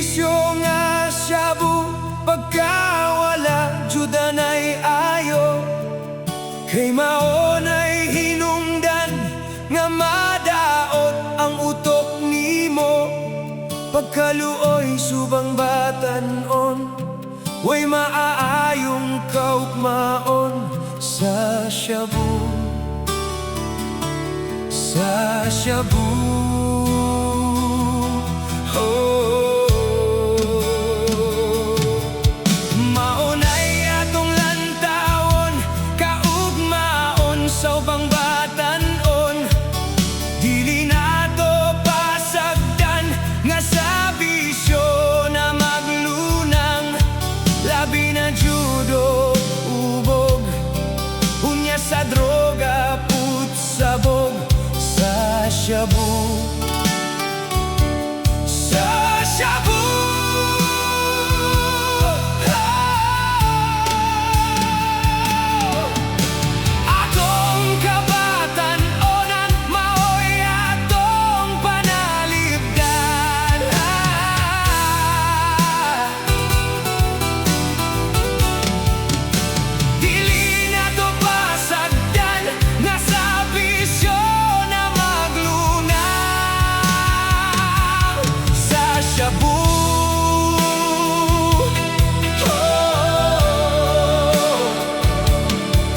bisyo nga shabu, pagka wala judan ay ayo. Kay maon ay hinungdan nga madaot ang utok nimo. Pagkaluoy subang batanon, way maaayong kaugmaon sa shabu, sa shabu. Maunay atong lantawon, kaugmaon sa ubang batanon. Dili nato pasagdan nga sa bisyo na maglunang. Labi na judo, ubog, unya sa droga, putsabog. Sa shabu, sa shabu. Atong kabatan-onan, maoy atong panalipdan. Dili na to pasagdan nga sa bisyo na maglunang. Sa shabu,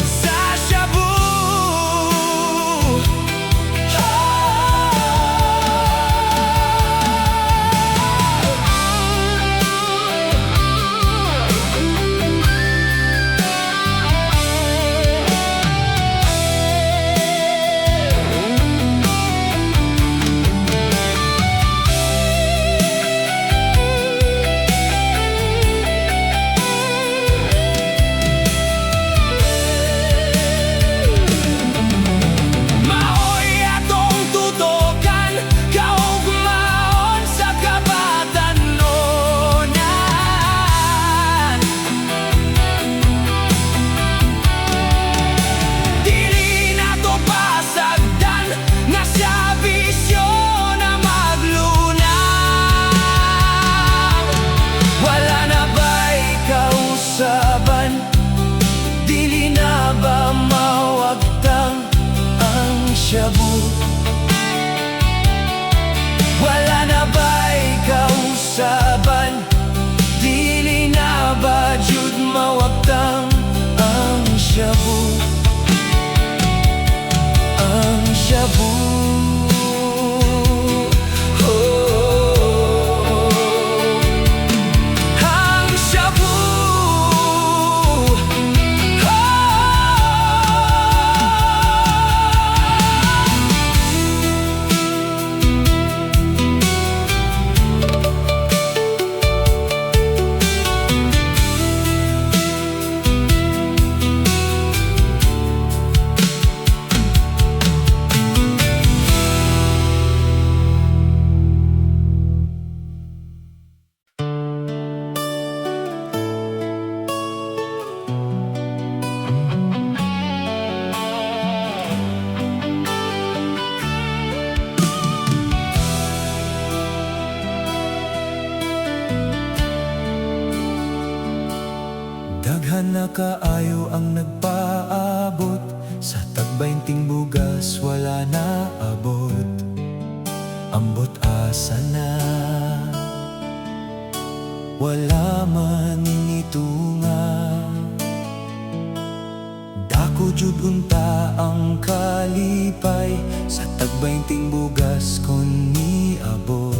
sa shabu. Maoy atong tutokan, kaugmaon sa kabatanon. Dili nato pasagdan nga sa bisyo na maglunang. Wala na ba'y kausaban? Dili na ba mawagtang ang shabu? Wala na ba'y kausaban? Dili na ba jud mawagtang ang shabu? Ang shabu. Ang shabu. Daghan na kaayo ang nagpaabot, sa tagbaynting bugas wala na abot. Ambot asa na, wala man initunga. Dako jud unta ang kalipay, sa tagbaynting bugas kon niabot.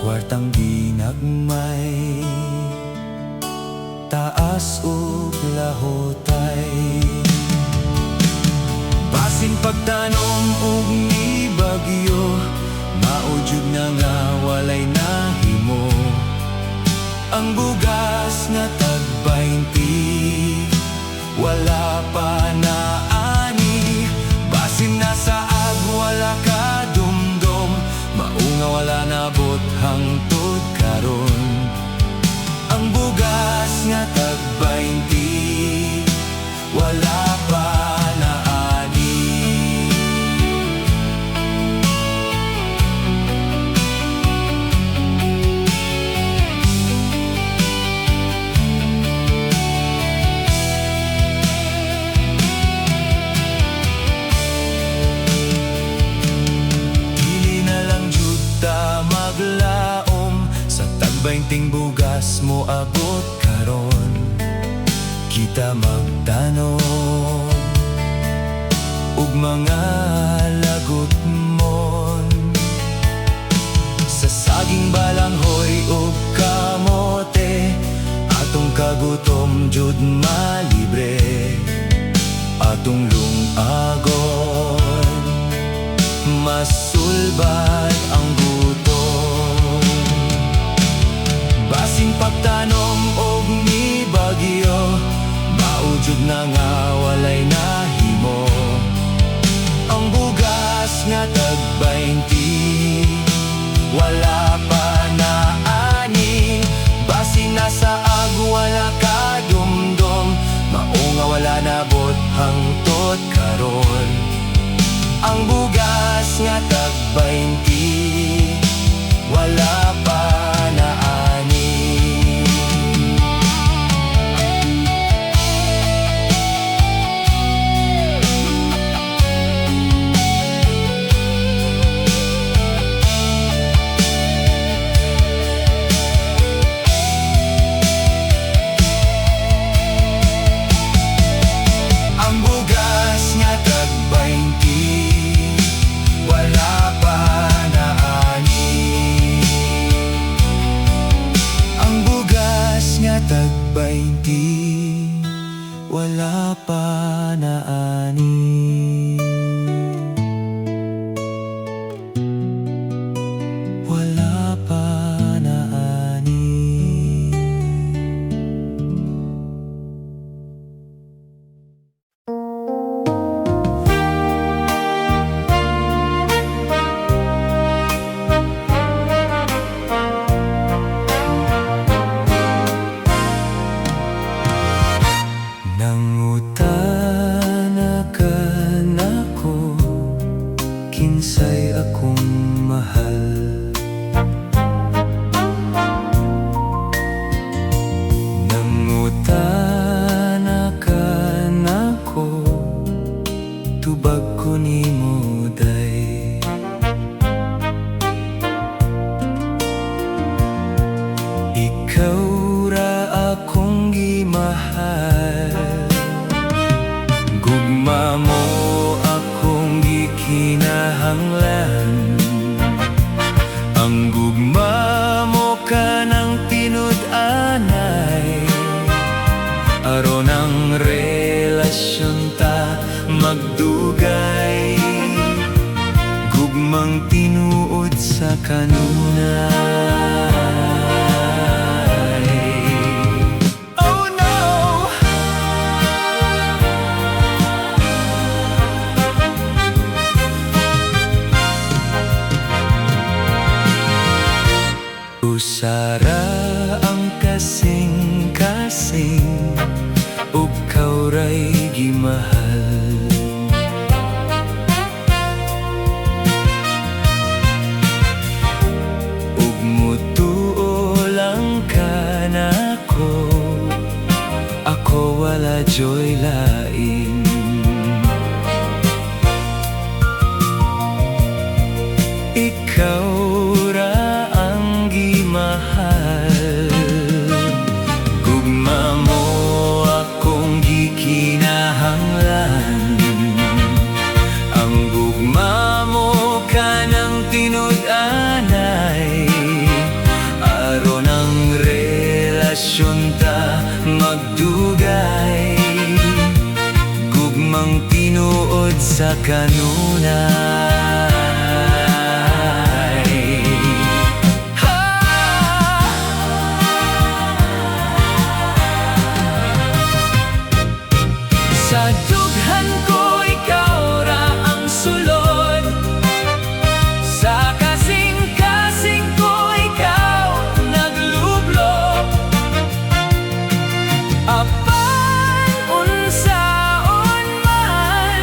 Kwartang ginagmay, taas ug lahotay. Basin pagtanom ug ni bagyo, maujud na nga walay nahimo. Ang bugas nga tag-20, wala pa na ani. Basin na saag wala ka dumdum, maunga wala nabot hangtod karon. Ang bugas nga tag-20, wala pa na ani. Bainting bugas mo abot karon, kita magtanom ug mga lagot mon. Sa saging balanghoy ug kamote, atong kagutom jud malibre, atong lungagon masulbad ang gutom. Basing pagtanom og ni bagyo, maujud na nga walay nahimo. Ang bugas nga tag-20, wala pa na ani. Basing nasa wala ka dumdum, mao nga wala nabot hangtod karon. Ang bugas nga tag-20, wala pa na ani. Tag-20, wala pa na ani. Wala pa na ani. Nangutana ka nako, kinsay akong mahal. Nangutana ka nako, tubag ko nimo day. Ikaw ra akong gimahal, gugma mo akong gikinahanglan. Ang gugma mo ka ng tinud-anay, aron ang relasyon ta magdugay. Gugmang tinuod sa kanunay. Usara ang kasing-kasing, ug kauray gimahal. Ug mutuo lang ka nako, ako wala joy lain. Ikaw ra ang gimahal, gugma mo akong gikinahanglan. Ang gugma mo ka ng tinud-anay, aron ang relasyon ta magdugay. Gugmang tinuod sa kanunay. Sa dughan ko ikaw ra ang sulod, sa kasing-kasing ko ikaw naglublob. Apan unsaon man,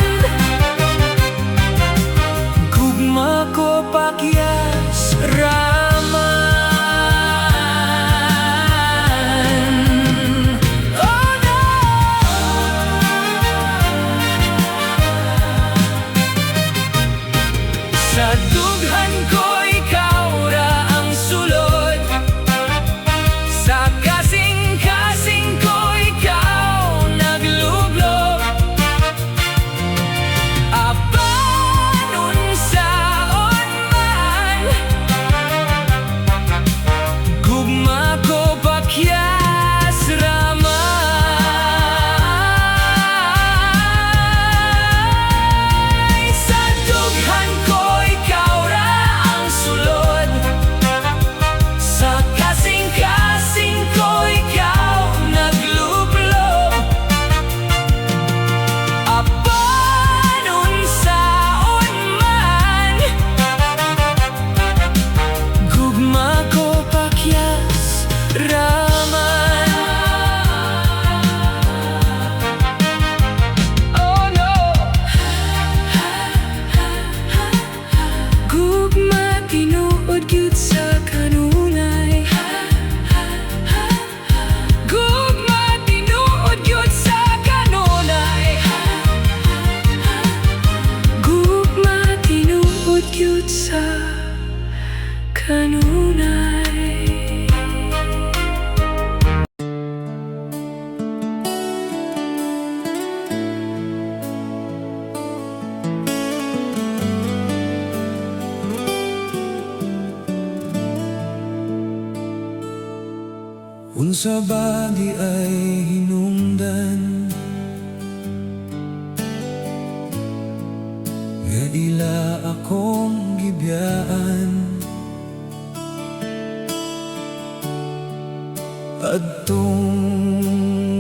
Unsa ba di ay hinungdan nga ila akong gibiyaan adtong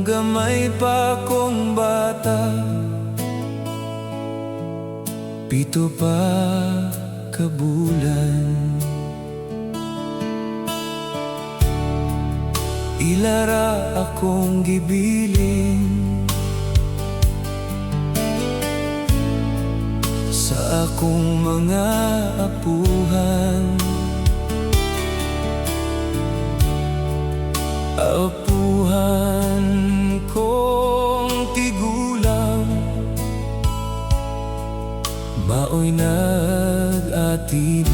gamay pa kong bata, 7 pa ka bulan. Ilara akong gibiling sa akong mga apuhan, apuhan kong tigulang, maoy nag-atiman.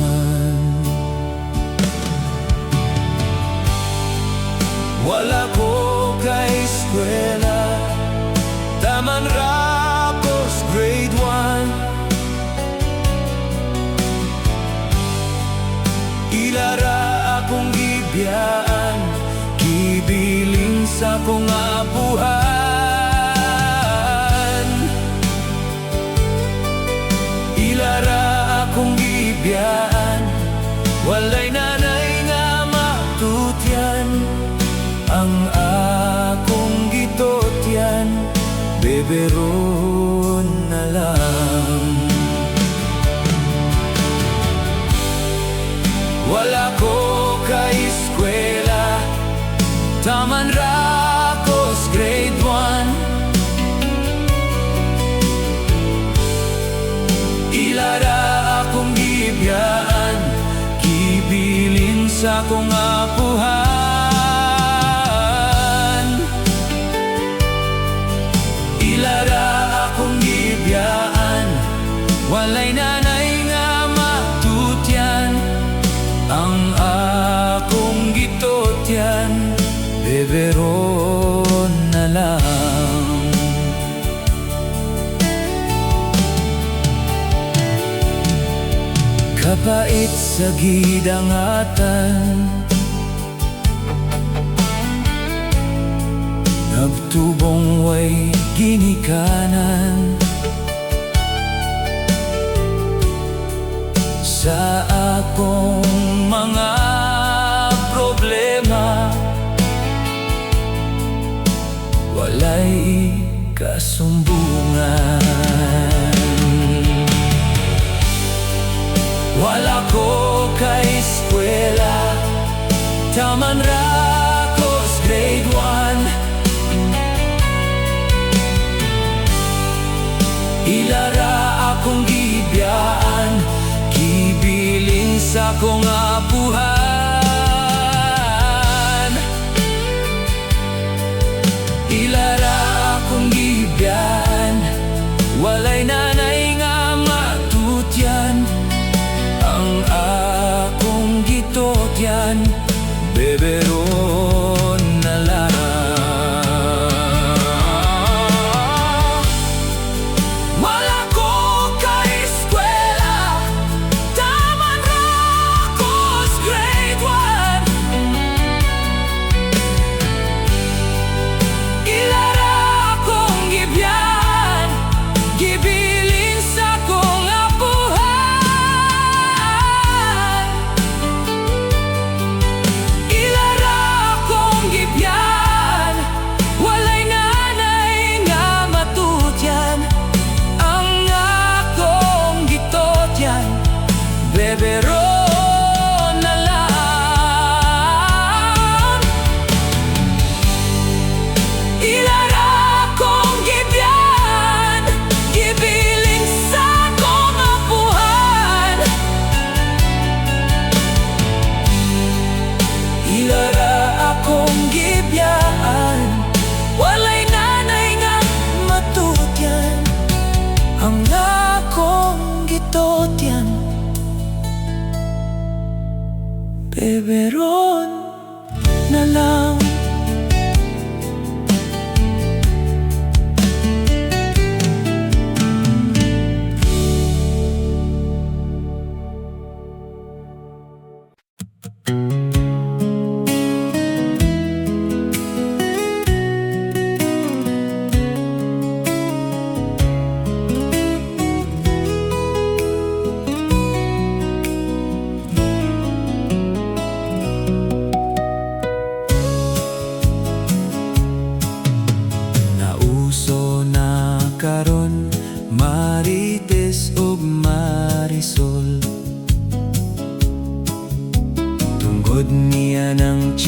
Wala ko kay eskwela, Taman Rapos grade 1. Ilara akong gibiyaan, gibiling sa kong apuhan. Ilara akong gibiyaan, walay nanay nga matutyan. Ang akong gitotyan, beberon na lang. Wala ko kay eskwela, Taman Rapos grade 1. Ilara akong gibiyaan, gibilin sa kong apuhan. Ilara akong gibiyaan, walay nanay nga matutyan. Ang akong gitotyan, beberon na lang. Kapait sa gidangatan, nagtubong way ginikanan. Sa akong mga problema, walay kasumbungan. Wala ko kay eskwela, Taman Rapos grade 1. Ilara akong gibiyaan, gibilin sa kong apuhan. Ilara akong gibiyaan, walay nanay nga matutyan. Ang akong gitotyan, beberon na lang. Beberon na lang. Ilara akong gibiyaan, gibiling sa kong apuhan. Ilara akong gibiyaan, walay nanay nga matutyan. Ang akong gitotyan, beberon na lang.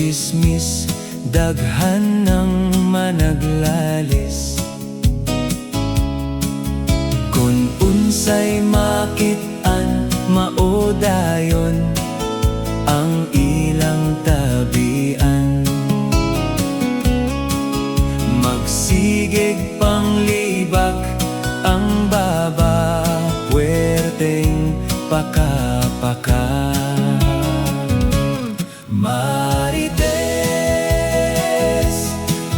chismis, daghan ng managlalis. Kung unsay makit-an, maudayon ang ilang tabian. Magsigig panglibak ang baba, puwerteng paka-paka. Marites,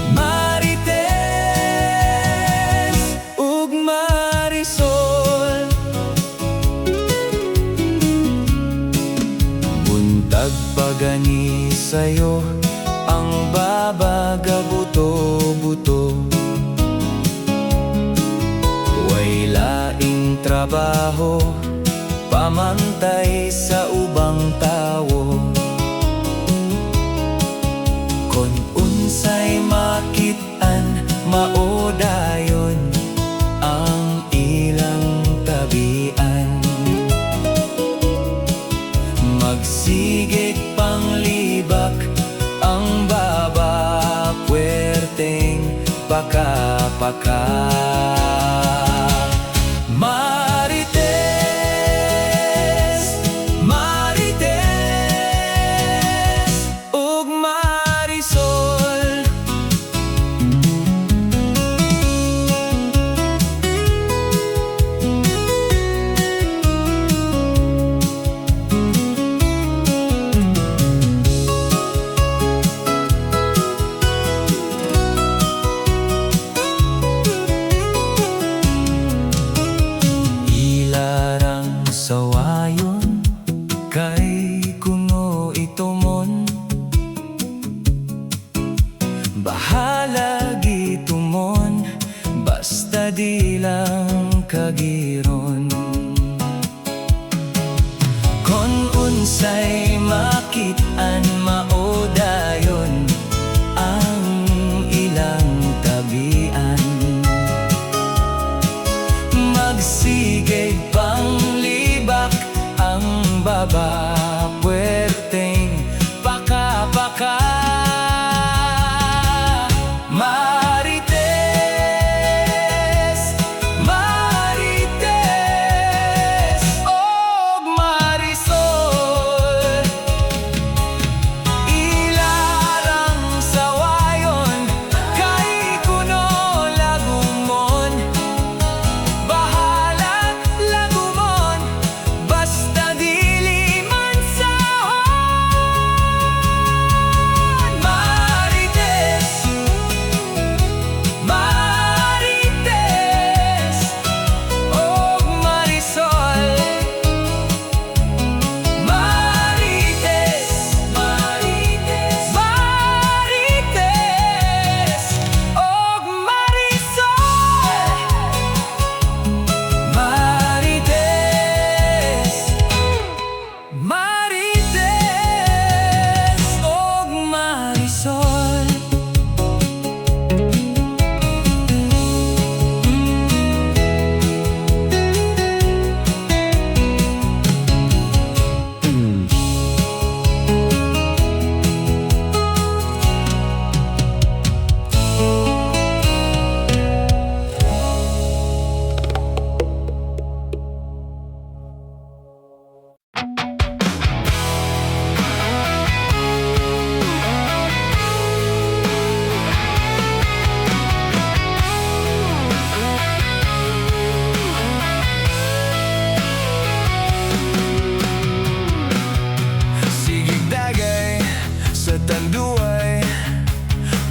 Marites, ug Marisol. Buntag pagani sayo ang babaga buto-buto. Way laing trabaho, pamantay sa ubang tawo. Kung unsay makit-an, maudayon ang ilang tabian. Magsigig panglibak ang baba, puwerteng paka-paka. Marites, Marites, ug Marisol. Ilarang sawayon kay kuno itumon. Bahala gitumon, basta di lang kagiron. Kon unsay makit-an, maudayon ang ilang tabian. Magsigig panglibak ang baba, puwerteng paka-paka. Marites, Marites, ug Marisol. Ilarang sawayon kay kuno lagumon. Bahala lagumon, basta dili man sahon. Marites, Marites, ug Marisol. Marites, Marites, Marites, ug Marisol. Marites, Marites, ug Marisol. Sigig dagay sa tanduay,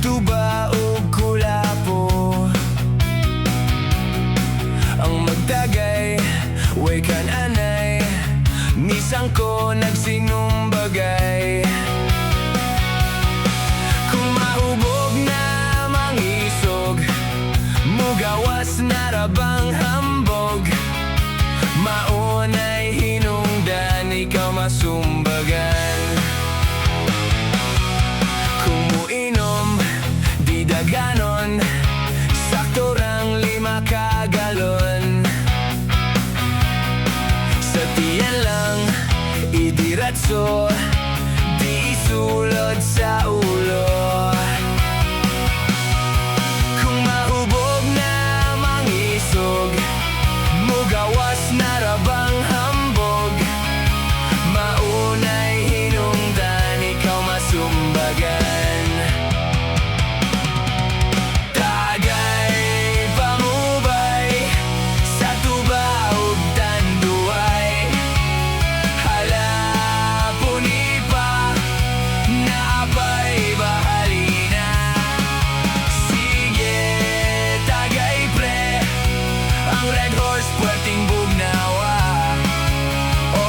tuba ug kulapo. Ang magdagay, way kan anay, misang ko nagsinumbagay. Kung mahubog na mangisog, mugawas na rabang hambog. Maunay hinungdan, ikaw masumbagan. Kung muinom, di daganon, sakto rang 5 kagalon. Sa tiyan lang idiratso, di isulod sa apay bahali na. Sige, tagay pre, ang Red Horse puwerteng bugnawa.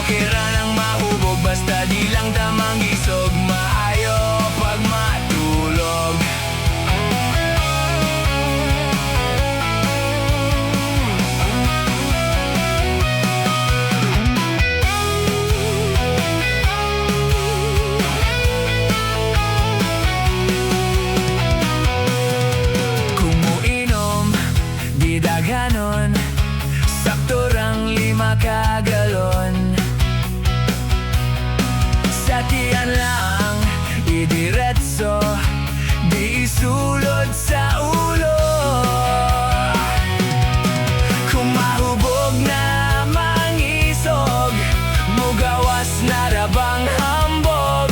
Okay ra nang mahubog, basta di lang tamang isog. Maayo pag matulog. Kung muinom, di daghanon, sakto rang 5 ka galon. Sa tiyan lang, idiretso, di isulod sa ulo. Kung mahubog na mangisog, mugawas na rabang hambog.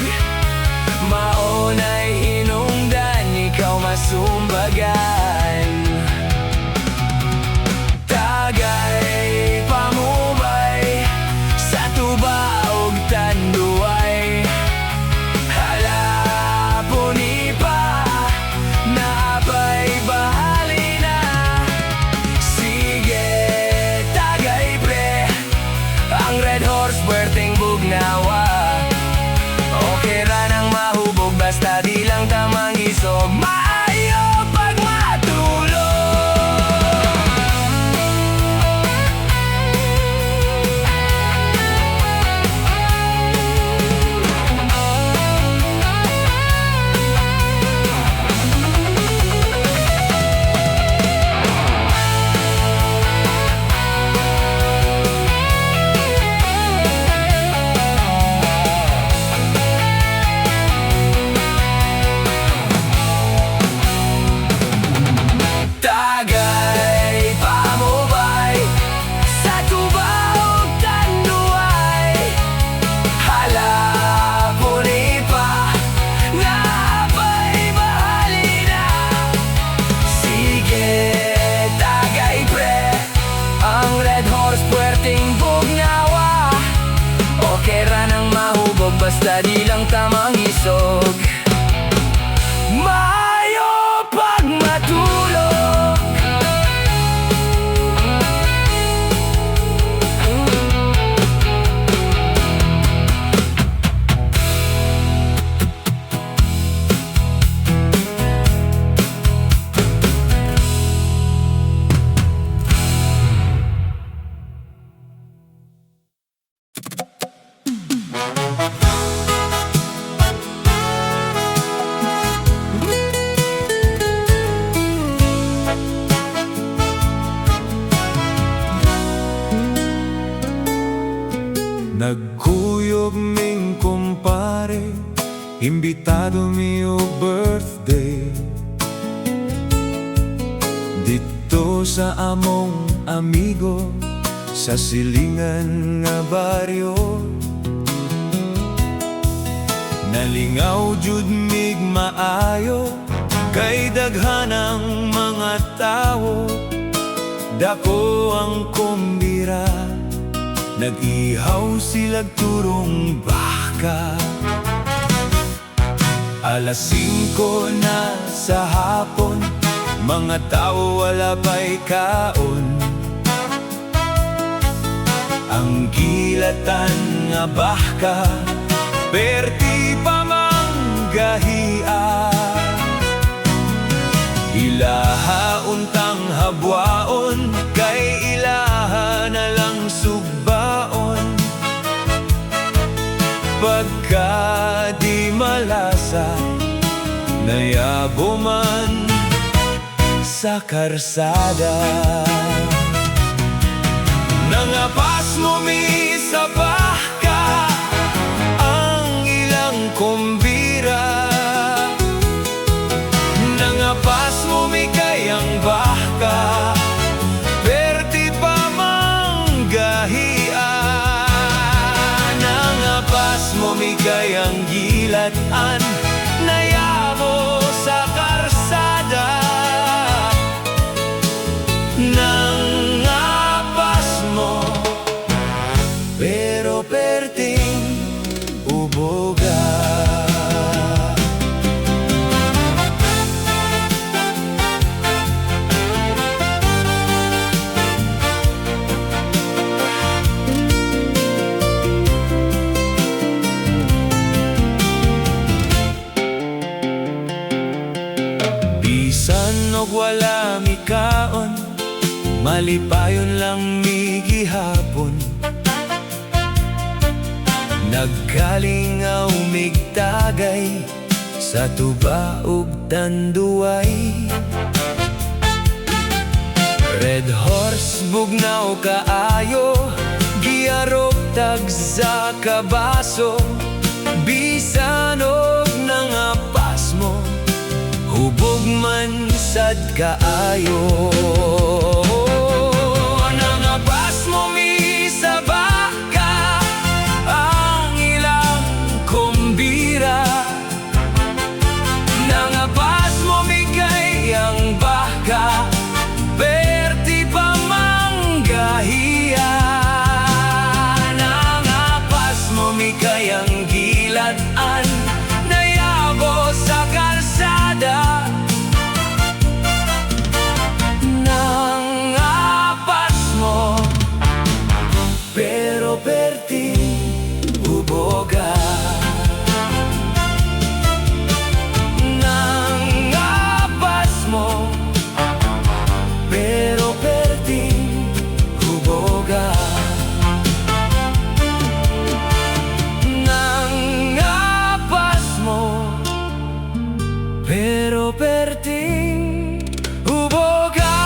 Maunay hinungdan, ikaw masumbagan. Tagay pamubay, sa tuba ug tanduay. Halapuni pa, naapay bahali na. Sige, tagay pre, ang Red Horse puwerteng bugnawa. Okay ra nang mahubog, basta di lang tamang isog. Maayo pag matulog. Tagay pamubay, sa tuba ug tanduay. Halapuni pa, naapay bahali na. Sige, tagay pre, ang Red Horse puwerteng bugnawa. Okay ra nang mahubog, basta di lang tamang isog. Maayo pag matulog. Nagkuyog ming kumpare, imbitado mi o birthday. Dito sa among amigo, sa silingan nga baryo. Nalingaw jud mig maayo, kay daghanang mga tao. Dako ang kumbira, nag-ihaw silag turong baka. Alas 5 na sa hapon, mga tao wala pa'y kaon. Ang gilatan nga baka, perti pa manggahia. Ilaha untang habwaon, kay ilaha na lang sugbaon. Pagka di malasa, nayabo man sa karsada. Nangapas mo mi sa baka, ang ilang kumbira. Nangapas mo mi kayang baka, perti pa manggahia. Nangapas mo mi kayang gilatan, nayamo sa karsada. Nangapas mo, pero perting uboga. og wala mikaon, malipayon lang mi gihapon. Nagkalingaw migtagay sa tuba ug tanduay. Red horse bugnaw kaayo, giarok tag sa kabaso. Bisan og nangapas mo, hubog man sad kaayo. Nangapas mo mi sa baka, ang ilang kumbira. Nangapas mo mi kay ang baka, perti pa manggahiya. Nangapas mo mi kay ang gilat-an, nayabo sa kalsada. Nangapas mo, pero perti uboga. Nangapas mo, pero perti uboga. Nangapas mo, pero perting uboga.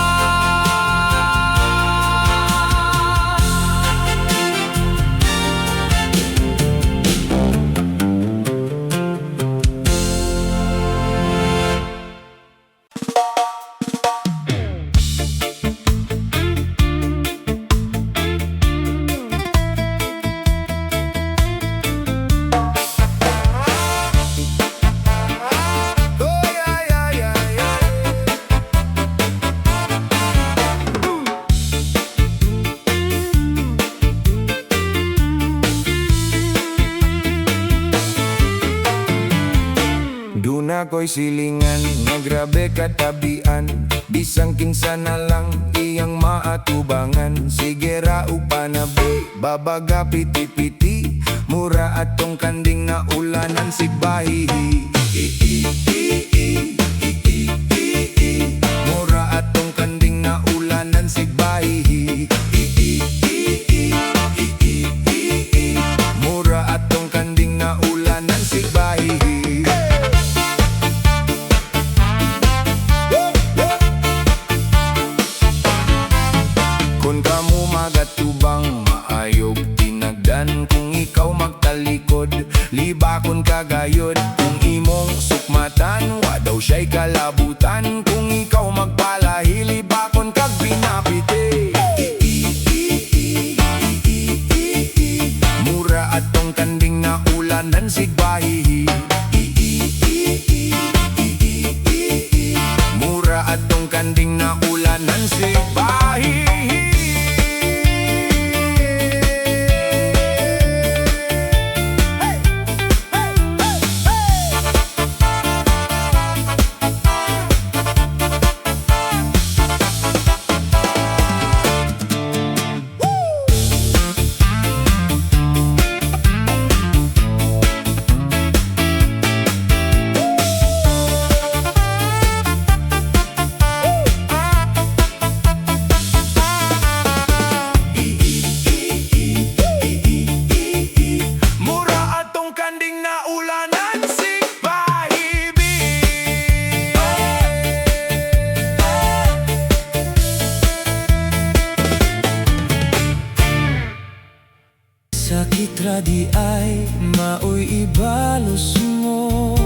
Duna ko'y silingan, nga grabe katabian. Bisang kinsa na lang iyang maatubangan. Sige ra upanabi, babaga piti-piti. Mura atong kanding na ulanan sigbahihi. Mura atong kanding na ulanan sigbahihi. Mura atong kanding na ulanan sigbahihi. Kung kamo magatubang, maayog tinagdan. Kung ikaw magtalikod, libakon kagayod. Kung imong sukmatan, wadaw siya'y kalabutan. Kung ikaw magpalahi, libakon kag pinapiti. Mura atong kanding na ulanan sigbahihi. Mura atong kanding na ulanan sigbahihi. Sakit ra di ay maoy ibalos mo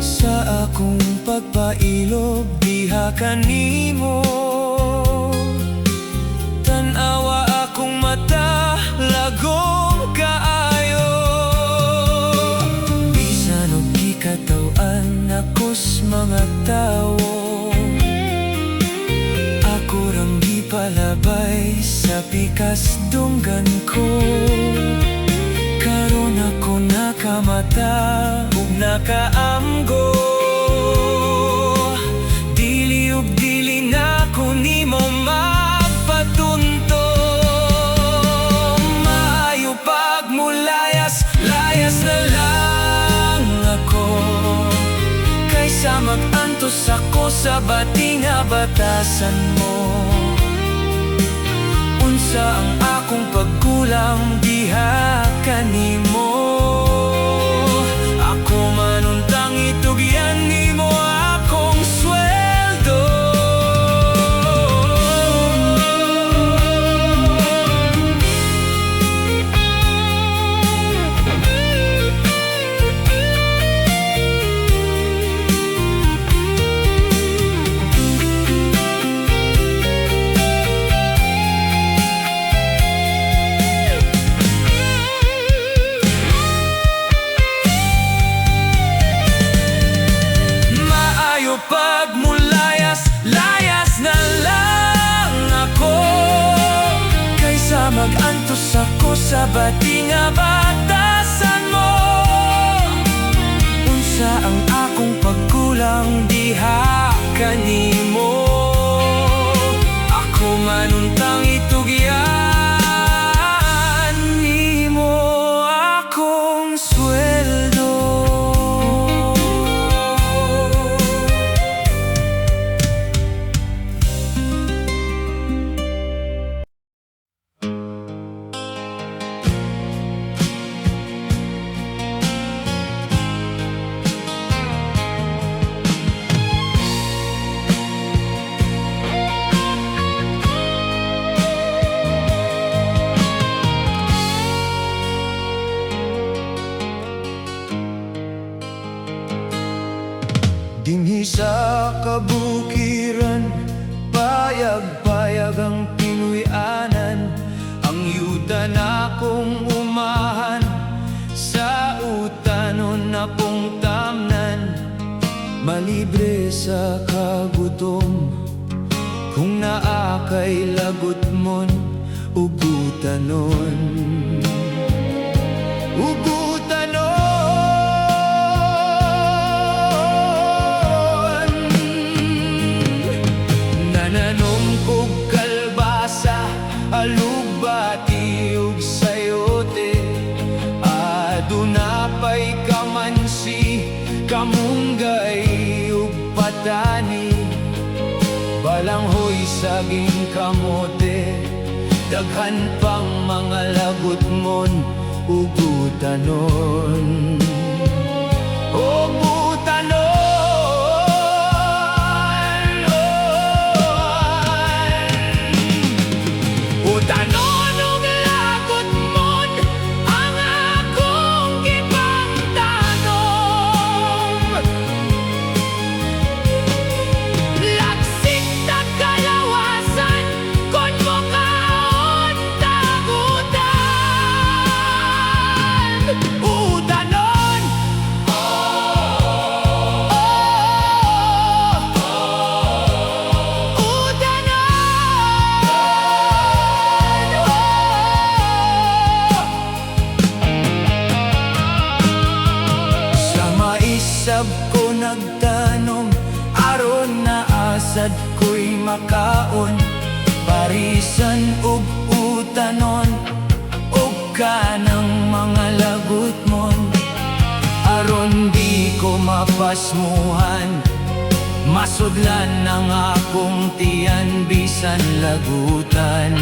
sa akong pagpailob diha kanimo. Tanawa akong mata lagom kaayo. Bisan og gikataw-an akos mga tawo, ako rang gipalabay sa pikas dunggan ko. Karon ako nakamata ug nakaamgo. Dili ug dili na ko nimo magpatunto. Maayo pagmulayas, layas na lang ako kaysa Kaysa mag-antos ako sa bating batasan mo. Unsa ang akong pagkulang diha kanimo. Ako manuntang itugyan nimo akong sweldo. Layas na lang ako. Kaysa mag-antos ako sa bating batasan mo. Unsa ang akong pagkulang diha kanimo. Ako manuntang itugyan nimo akong sweldo. Dinhi sa kabukiran, payag-payag ang Pinoyanan. Ang yuta na kong umahan, sa utanon na pong tamnan. Malibre sa kagutom, kung naakay lagot mon, ugutanon. Nananom kog kalbasa, alugbati ug sayote. Aduna pa'y kamansi, kamunggay ug patani. Balanghoy saging kamote, daghan pang mga lagot mon, ugutanon. Sab ko nagtanom, aron na asad ko'y makaon. Parisan ug utanon, ug kanang mga lagot mon. Aron di ko mapasmuhan, masudlan ang akong tiyan bisan lagutan.